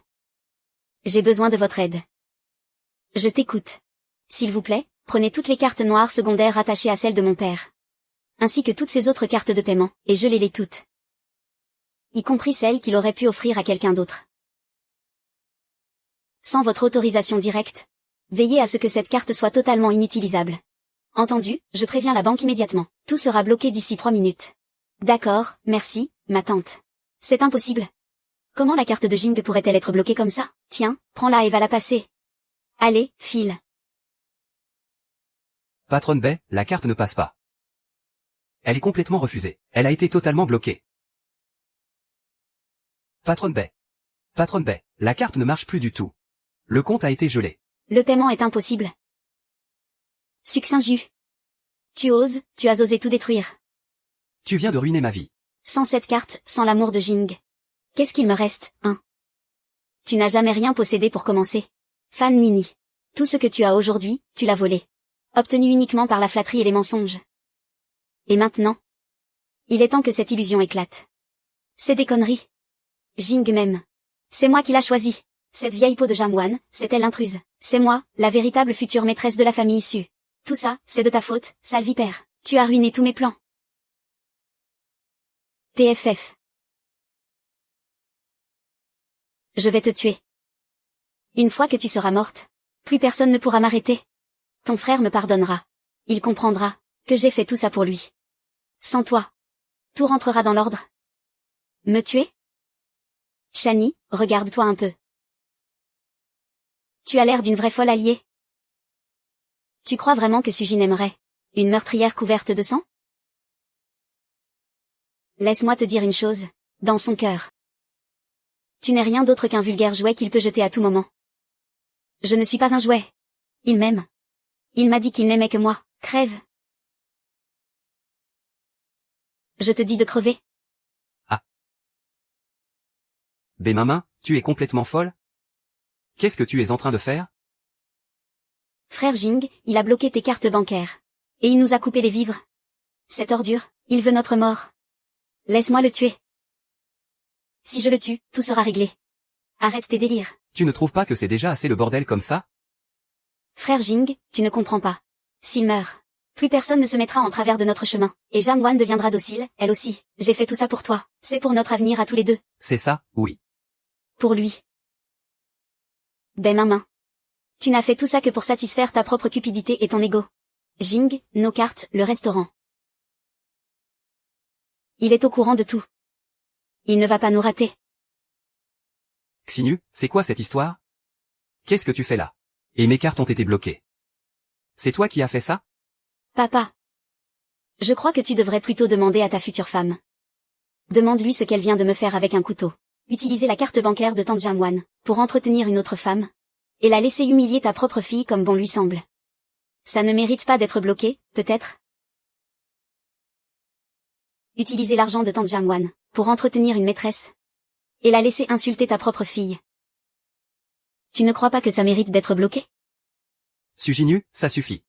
A: J'ai besoin de votre aide. Je t'écoute. S'il vous plaît, prenez toutes les cartes noires secondaires rattachées à celles de mon père. Ainsi que toutes ces autres cartes de paiement, et gelez-les toutes. Y compris celles qu'il aurait pu offrir à quelqu'un d'autre. Sans votre autorisation directe. Veillez à ce que cette carte soit totalement inutilisable. Entendu, je préviens la banque immédiatement. Tout sera bloqué d'ici 3 minutes. D'accord, merci, ma tante. C'est impossible. Comment la carte de Jing pourrait-elle être bloquée comme ça? Tiens, prends-la et va la passer. Allez, file.
B: Patronne Bay, la carte ne passe pas. Elle est complètement refusée. Elle a été totalement bloquée. Patronne Bay. Patronne Bay, la carte ne marche plus du tout. Le compte a été gelé.
A: Le paiement est impossible. Succinju. Tu oses, tu as osé tout détruire.
B: Tu viens de ruiner ma vie.
A: Sans cette carte, sans l'amour de Jing. Qu'est-ce qu'il me reste, hein? Tu n'as jamais rien possédé pour commencer. Fan Nini. Tout ce que tu as aujourd'hui, tu l'as volé. Obtenu uniquement par la flatterie et les mensonges. Et maintenant? Il est temps que cette illusion éclate. C'est des conneries. Jing m'aime. C'est moi qui l'a choisi. Cette vieille peau de Jiangwan, c'est elle l'intruse. C'est moi, la véritable future maîtresse de la famille issue. Tout ça, c'est de ta faute, sale vipère. Tu as ruiné tous mes plans. PFF. Je vais te tuer. Une fois que tu seras morte, plus personne ne pourra m'arrêter. Ton frère me pardonnera. Il comprendra que j'ai fait tout ça pour lui. Sans toi, tout rentrera dans l'ordre. Me tuer? Shani, regarde-toi un peu. Tu as l'air d'une vraie folle alliée. Tu crois vraiment que Sujin aimerait une meurtrière couverte de sang? Laisse-moi te dire une chose, dans son cœur. Tu n'es rien d'autre qu'un vulgaire jouet qu'il peut jeter à tout moment. Je ne suis pas un jouet. Il m'aime. Il m'a dit qu'il n'aimait que moi. Crève. Je te dis de crever.
B: Ah. Maman, tu es complètement folle? Qu'est-ce que tu es en train de faire?
A: Frère Jing, il a bloqué tes cartes bancaires. Et il nous a coupé les vivres. Cette ordure, il veut notre mort. Laisse-moi le tuer. Si je le tue, tout sera réglé. Arrête tes délires.
B: Tu ne trouves pas que c'est déjà assez le bordel comme ça?
A: Frère Jing, tu ne comprends pas. S'il meurt, plus personne ne se mettra en travers de notre chemin. Et Jiang deviendra docile, elle aussi. J'ai fait tout ça pour toi. C'est pour notre avenir à tous les deux.
B: C'est ça, oui.
A: Pour lui. Maman. Tu n'as fait tout ça que pour satisfaire ta propre cupidité et ton ego. Jing, nos cartes, le restaurant. Il est au courant de tout. Il ne va pas nous rater.
B: Xinu, c'est quoi cette histoire? Qu'est-ce que tu fais là? Et mes cartes ont été bloquées. C'est toi qui as fait ça?
A: Papa. Je crois que tu devrais plutôt demander à ta future femme. Demande-lui ce qu'elle vient de me faire avec un couteau. Utiliser la carte bancaire de Tante Jiangwan pour entretenir une autre femme. Et la laisser humilier ta propre fille comme bon lui semble. Ça ne mérite pas d'être bloqué, peut-être? Utiliser l'argent de Tante Jiangwan pour entretenir une maîtresse. Et la laisser insulter ta propre fille. Tu ne crois pas que ça mérite d'être bloqué?
B: Sujinu, ça suffit.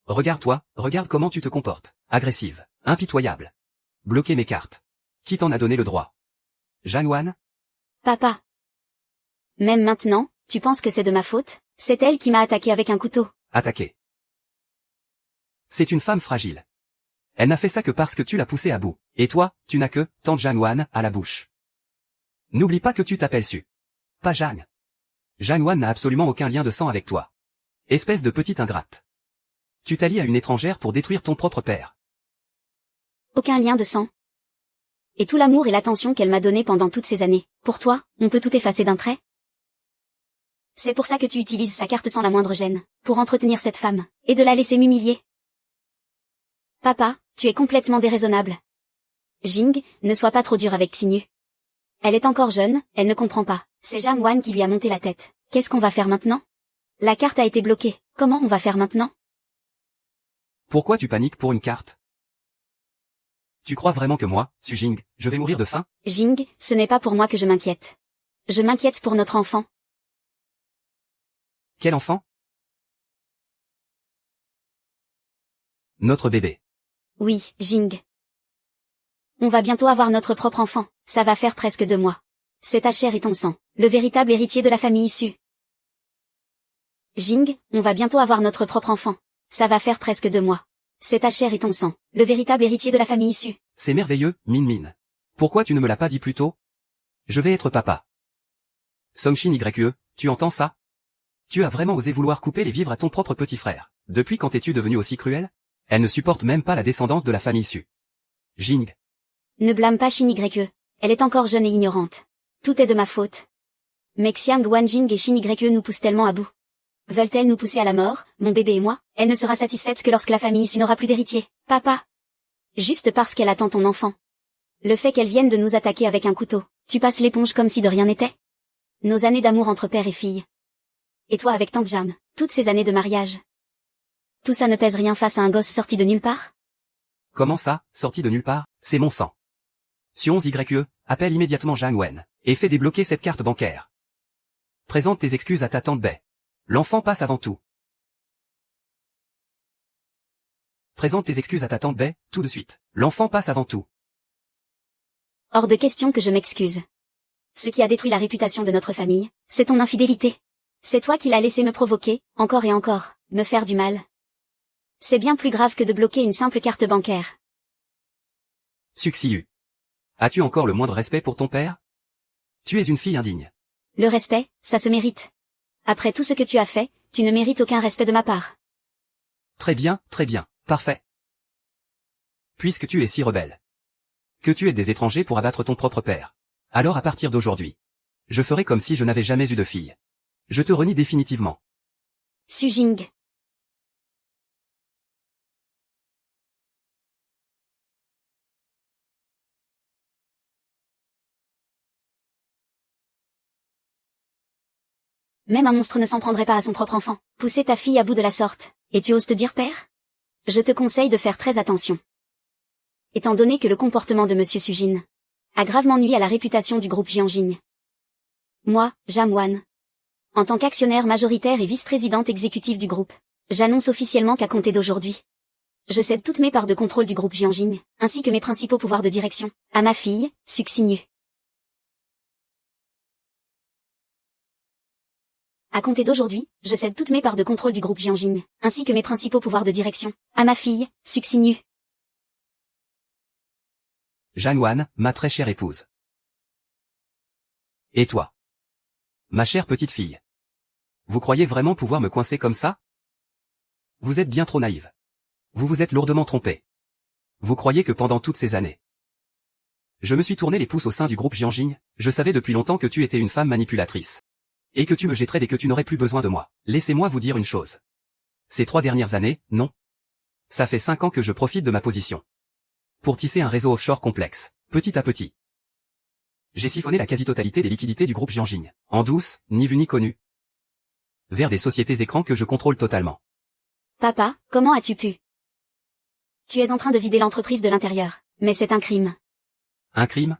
B: Regarde-toi, regarde comment tu te comportes. Agressive, impitoyable. Bloquer mes cartes. Qui t'en a donné le droit? Jiangwan?
A: Papa. Même maintenant, tu penses que c'est de ma faute? C'est elle qui m'a attaqué avec un couteau.
B: Attaqué. C'est une femme fragile. Elle n'a fait ça que parce que tu l'as poussée à bout. Et toi, tu n'as que Tante Jiangwan à la bouche. N'oublie pas que tu t'appelles Su. Pas Jang. Jiangwan n'a absolument aucun lien de sang avec toi. Espèce de petite ingrate. Tu t'allies à une étrangère pour détruire ton propre père.
A: Aucun lien de sang. Et tout l'amour et l'attention qu'elle m'a donné pendant toutes ces années. Pour toi, on peut tout effacer d'un trait? C'est pour ça que tu utilises sa carte sans la moindre gêne, pour entretenir cette femme, et de la laisser m'humilier. Papa, tu es complètement déraisonnable. Jing, ne sois pas trop dur avec Xinu. Elle est encore jeune, elle ne comprend pas. C'est Jiangwan qui lui a monté la tête. Qu'est-ce qu'on va faire maintenant? La carte a été bloquée. Comment on va faire maintenant?
B: Pourquoi tu paniques pour une carte? Tu crois vraiment que moi, Sujing, je vais mourir de faim?
A: Jing, ce n'est pas pour moi que je m'inquiète. Je m'inquiète pour notre enfant.
B: Quel enfant? Notre bébé.
A: Oui, Jing. On va bientôt avoir notre propre enfant. Ça va faire presque 2 mois. C'est ta chair et ton sang, le véritable héritier de la famille issue. Jing, on va bientôt avoir notre propre enfant. Ça va faire presque 2 mois. C'est ta chair et ton sang, le véritable héritier de la famille issue.
B: C'est merveilleux, Min Min. Pourquoi tu ne me l'as pas dit plus tôt? Je vais être papa. Songshin YE, tu entends ça? Tu as vraiment osé vouloir couper les vivres à ton propre petit frère. Depuis quand es-tu devenu aussi cruel? Elle ne supporte même pas la descendance de la famille Su. Jing.
A: Ne blâme pas Shin YE. Elle est encore jeune et ignorante. Tout est de ma faute. Mais Xiang Wanjing et Shin YE nous poussent tellement à bout. Veulent-elles nous pousser à la mort, mon bébé et moi? Elle ne sera satisfaite que lorsque la famille issue n'aura plus d'héritier. Papa. Juste parce qu'elle attend ton enfant. Le fait qu'elle vienne de nous attaquer avec un couteau, tu passes l'éponge comme si de rien n'était. Nos années d'amour entre père et fille. Et toi avec Tante Jam, toutes ces années de mariage. Tout ça ne pèse rien face à un gosse sorti de nulle part?
B: Comment ça, sorti de nulle part? C'est mon sang. Sion YE, appelle immédiatement Jiang Wen, et fais débloquer cette carte bancaire. Présente tes excuses à ta tante Bai. L'enfant passe avant tout. Présente tes excuses à ta tante Bai, tout de suite. L'enfant passe avant tout.
A: Hors de question que je m'excuse. Ce qui a détruit la réputation de notre famille, c'est ton infidélité. C'est toi qui l'as laissé me provoquer, encore et encore, me faire du mal. C'est bien plus grave que de bloquer une simple carte bancaire.
B: Suxiu. As-tu encore le moindre respect pour ton père? Tu es une fille indigne.
A: Le respect, ça se mérite. Après tout ce que tu as fait, tu ne mérites aucun respect de ma part.
B: Très bien, parfait. Puisque tu es si rebelle. Que tu aides des étrangers pour abattre ton propre père. Alors à partir d'aujourd'hui, je ferai comme si je n'avais jamais eu de fille. Je te renie définitivement.
A: Su Jing. Même un monstre ne s'en prendrait pas à son propre enfant. Pousser ta fille à bout de la sorte. Et tu oses te dire père? Je te conseille de faire très attention. Étant donné que le comportement de Monsieur Sujin a gravement nui à la réputation du groupe Jianjing. Moi, Jamwan, en tant qu'actionnaire majoritaire et vice-présidente exécutive du groupe, j'annonce officiellement qu'à compter d'aujourd'hui, je cède toutes mes parts de contrôle du groupe Jianjing, ainsi que mes principaux pouvoirs de direction, à ma fille, Suxinyu. À compter d'aujourd'hui, je cède toutes mes parts de contrôle du groupe Jianjing, ainsi que mes principaux pouvoirs de direction, à ma fille, Suxinyu.
B: Janwan, ma très chère épouse. Et toi? Ma chère petite fille. Vous croyez vraiment pouvoir me coincer comme ça? Vous êtes bien trop naïve. Vous vous êtes lourdement trompée. Vous croyez que pendant toutes ces années, je me suis tourné les pouces au sein du groupe Jianjing, je savais depuis longtemps que tu étais une femme manipulatrice. Et que tu me jetterais dès que tu n'aurais plus besoin de moi. Laissez-moi vous dire une chose. Ces 3 dernières années, non. Ça fait 5 ans que je profite de ma position pour tisser un réseau offshore complexe, petit à petit. J'ai siphonné la quasi-totalité des liquidités du groupe Jianjing, en douce, ni vu ni connu, vers des sociétés écrans que je contrôle totalement.
A: Papa, comment as-tu pu? Tu es en train de vider l'entreprise de l'intérieur, mais c'est un crime.
B: Un crime?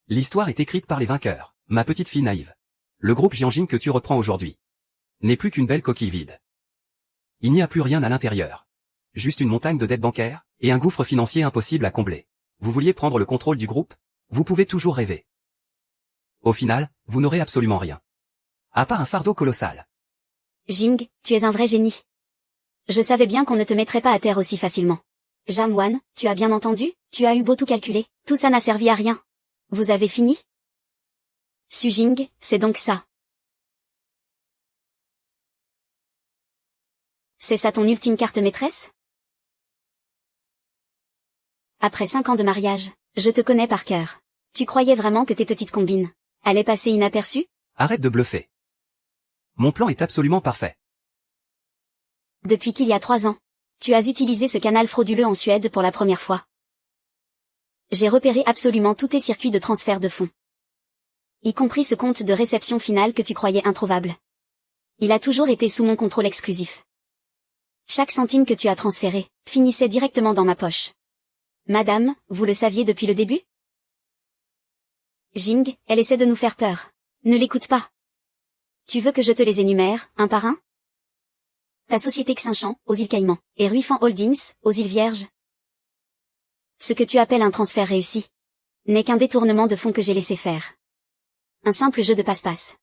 B: L'histoire est écrite par les vainqueurs, ma petite fille naïve. Le groupe Jianjing que tu reprends aujourd'hui n'est plus qu'une belle coquille vide. Il n'y a plus rien à l'intérieur. Juste une montagne de dettes bancaires, et un gouffre financier impossible à combler. Vous vouliez prendre le contrôle du groupe? Vous pouvez toujours rêver. Au final, vous n'aurez absolument rien. À part un fardeau colossal.
A: Jing, tu es un vrai génie. Je savais bien qu'on ne te mettrait pas à terre aussi facilement. Jamwan, tu as bien entendu? Tu as eu beau tout calculer, tout ça n'a servi à rien. Vous avez fini? Sujing, c'est donc ça. C'est ça ton ultime carte maîtresse? Après 5 ans de mariage, je te connais par cœur. Tu croyais vraiment que tes petites combines allaient passer inaperçues?
B: Arrête de bluffer. Mon plan est absolument parfait.
A: Depuis qu'il y a 3 ans, tu as utilisé ce canal frauduleux en Suède pour la première fois. J'ai repéré absolument tous tes circuits de transfert de fonds. Y compris ce compte de réception finale que tu croyais introuvable. Il a toujours été sous mon contrôle exclusif. Chaque centime que tu as transféré finissait directement dans ma poche. Madame, vous le saviez depuis le début? Jing, elle essaie de nous faire peur. Ne l'écoute pas. Tu veux que je te les énumère, un par un? Ta société Xinchan, aux îles Caïmans, et Ruifan Holdings, aux îles Vierges. Ce que tu appelles un transfert réussi n'est qu'un détournement de fonds que j'ai laissé faire. Un simple jeu de passe-passe.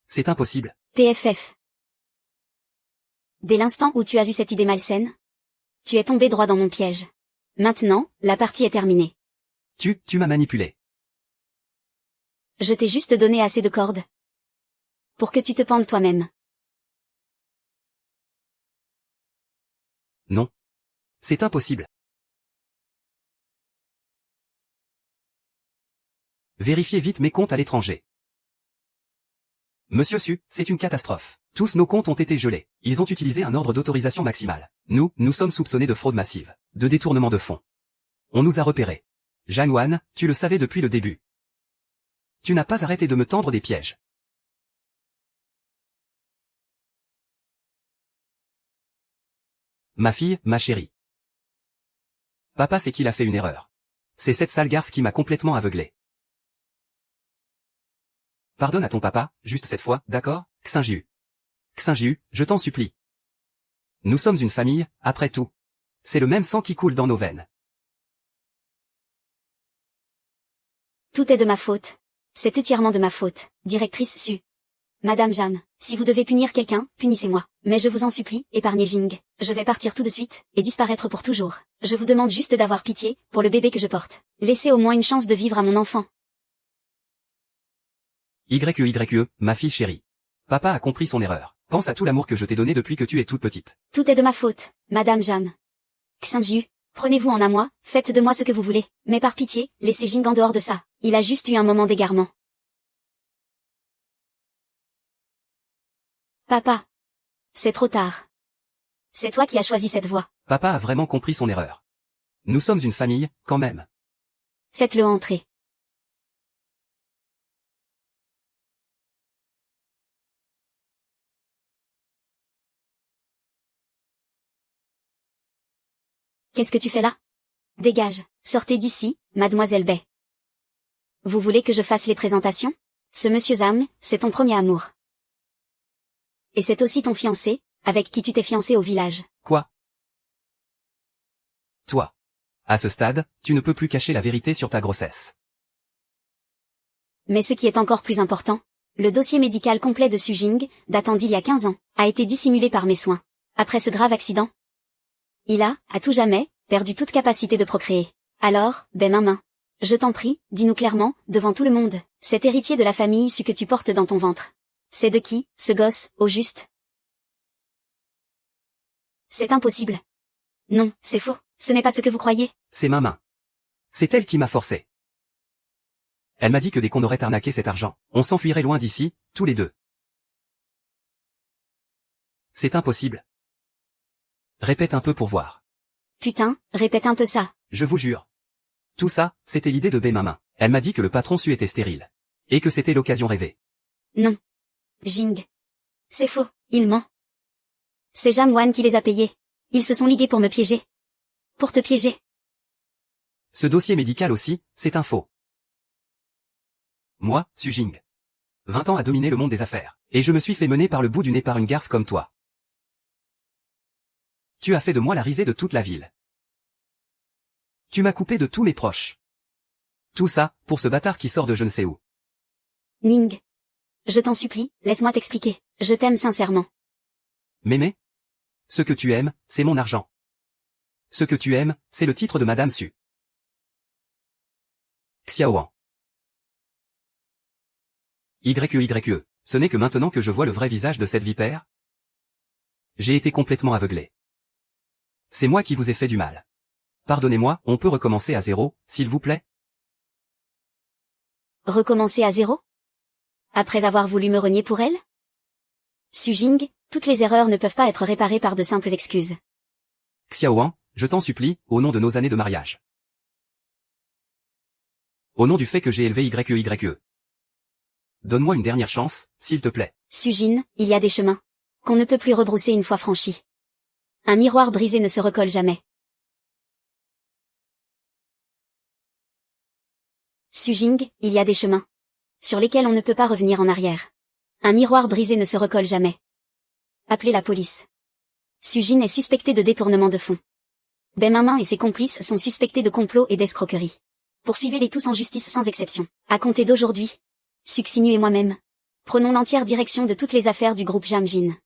B: C'est impossible.
A: PFF. Dès l'instant où tu as eu cette idée malsaine, tu es tombé droit dans mon piège. Maintenant, la partie est terminée.
B: Tu m'as manipulé.
A: Je t'ai juste donné assez de cordes pour que tu te pendes toi-même.
B: Non. C'est impossible. Vérifiez vite mes comptes à l'étranger. Monsieur Su, c'est une catastrophe. Tous nos comptes ont été gelés. Ils ont utilisé un ordre d'autorisation maximale. Nous sommes soupçonnés de fraude massive, de détournement de fonds. On nous a repérés. Janwan, tu le savais depuis le début. Tu n'as pas arrêté de me tendre des pièges. Ma fille, ma chérie. Papa sait qu'il a fait une erreur. C'est cette sale garce qui m'a complètement aveuglé. Pardonne à ton papa, juste cette fois, d'accord, Xinjiu. Xinjiu, je t'en supplie. Nous sommes une famille, après tout. C'est le même sang qui coule dans nos veines.
A: Tout est de ma faute. C'est entièrement de ma faute, directrice Su. Madame Jam, si vous devez punir quelqu'un, punissez-moi. Mais je vous en supplie, épargnez Jing. Je vais partir tout de suite, et disparaître pour toujours. Je vous demande juste d'avoir pitié, pour le bébé que je porte. Laissez au moins une chance de vivre à mon enfant.
B: YE, ma fille chérie. Papa a compris son erreur. Pense à tout l'amour que je t'ai donné depuis que tu es toute petite.
A: Tout est de ma faute, Madame Jam. Xinjiu, prenez-vous en à moi, faites de moi ce que vous voulez. Mais par pitié, laissez Jing en dehors de ça. Il a juste eu un moment d'égarement. Papa. C'est trop tard. C'est toi qui as choisi cette voie.
B: Papa a vraiment compris son erreur. Nous sommes une famille, quand même.
A: Faites-le entrer. Qu'est-ce que tu fais là? Dégage, sortez d'ici, mademoiselle Bay. Vous voulez que je fasse les présentations? Ce monsieur Zhang, c'est ton premier amour. Et c'est aussi ton fiancé, avec qui tu t'es fiancé au village.
B: Quoi? Toi. À ce stade, tu ne peux plus cacher la vérité sur ta grossesse.
A: Mais ce qui est encore plus important, le dossier médical complet de Su Jing, datant d'il y a 15 ans, a été dissimulé par mes soins. Après ce grave accident, il a, à tout jamais, perdu toute capacité de procréer. Alors, Maman, je t'en prie, dis-nous clairement, devant tout le monde, cet héritier de la famille issu que tu portes dans ton ventre. C'est de qui, ce gosse, au juste? C'est impossible. Non, c'est faux, ce n'est pas ce que vous croyez.
B: C'est ma main. C'est elle qui m'a forcé. Elle m'a dit que dès qu'on aurait arnaqué cet argent, on s'enfuirait loin d'ici, tous les deux. C'est impossible. Répète un peu pour voir.
A: Putain, répète un peu ça.
B: Je vous jure. Tout ça, c'était l'idée de Maman. Elle m'a dit que le patron Su était stérile. Et que c'était l'occasion rêvée.
A: Non. Jing. C'est faux, il ment. C'est Jiang Wan qui les a payés. Ils se sont ligués pour me piéger. Pour te piéger.
B: Ce dossier médical aussi, c'est un faux. Moi, Su Jing. 20 ans à dominer le monde des affaires. Et je me suis fait mener par le bout du nez par une garce comme toi. Tu as fait de moi la risée de toute la ville. Tu m'as coupé de tous mes proches. Tout ça, pour ce bâtard qui sort de je ne sais où.
A: Ning. Je t'en supplie, laisse-moi t'expliquer. Je t'aime sincèrement.
B: Mémé? Ce que tu aimes, c'est mon argent. Ce que tu aimes, c'est le titre de Madame Su. Xiaoan. YE, ce n'est que maintenant que je vois le vrai visage de cette vipère? J'ai été complètement aveuglé. C'est moi qui vous ai fait du mal. Pardonnez-moi, on peut recommencer à zéro, s'il vous plaît?
A: Recommencer à zéro? Après avoir voulu me renier pour elle? Su Jing, toutes les erreurs ne peuvent pas être réparées par de simples excuses.
B: Xiaoan, je t'en supplie, au nom de nos années de mariage. Au nom du fait que j'ai élevé YE. Donne-moi une dernière chance, s'il te plaît.
A: Su Jin, il y a des chemins qu'on ne peut plus rebrousser une fois franchis. Un miroir brisé ne se recolle jamais. Su Jing, il y a des chemins sur lesquels on ne peut pas revenir en arrière. Un miroir brisé ne se recolle jamais. Appelez la police. Su Jin est suspecté de détournement de fonds. Maman et ses complices sont suspectés de complot et d'escroquerie. Poursuivez-les tous en justice sans exception. À compter d'aujourd'hui, Su Xinyu et moi-même prenons l'entière direction de toutes les affaires du groupe Jamjin.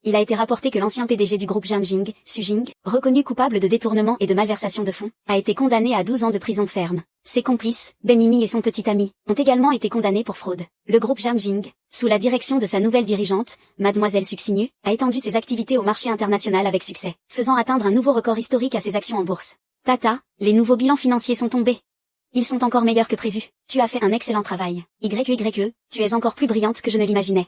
A: Il a été rapporté que l'ancien PDG du groupe Jamjing, Su Jing, reconnu coupable de détournement et de malversation de fonds, a été condamné à 12 ans de prison ferme. Ses complices, Mimi et son petit ami, ont également été condamnés pour fraude. Le groupe Jamjing, sous la direction de sa nouvelle dirigeante, Mademoiselle Su Xinyu, a étendu ses activités au marché international avec succès, faisant atteindre un nouveau record historique à ses actions en bourse. Tata, les nouveaux bilans financiers sont tombés. Ils sont encore meilleurs que prévu. Tu as fait un excellent travail. YE, tu es encore plus brillante que je ne l'imaginais.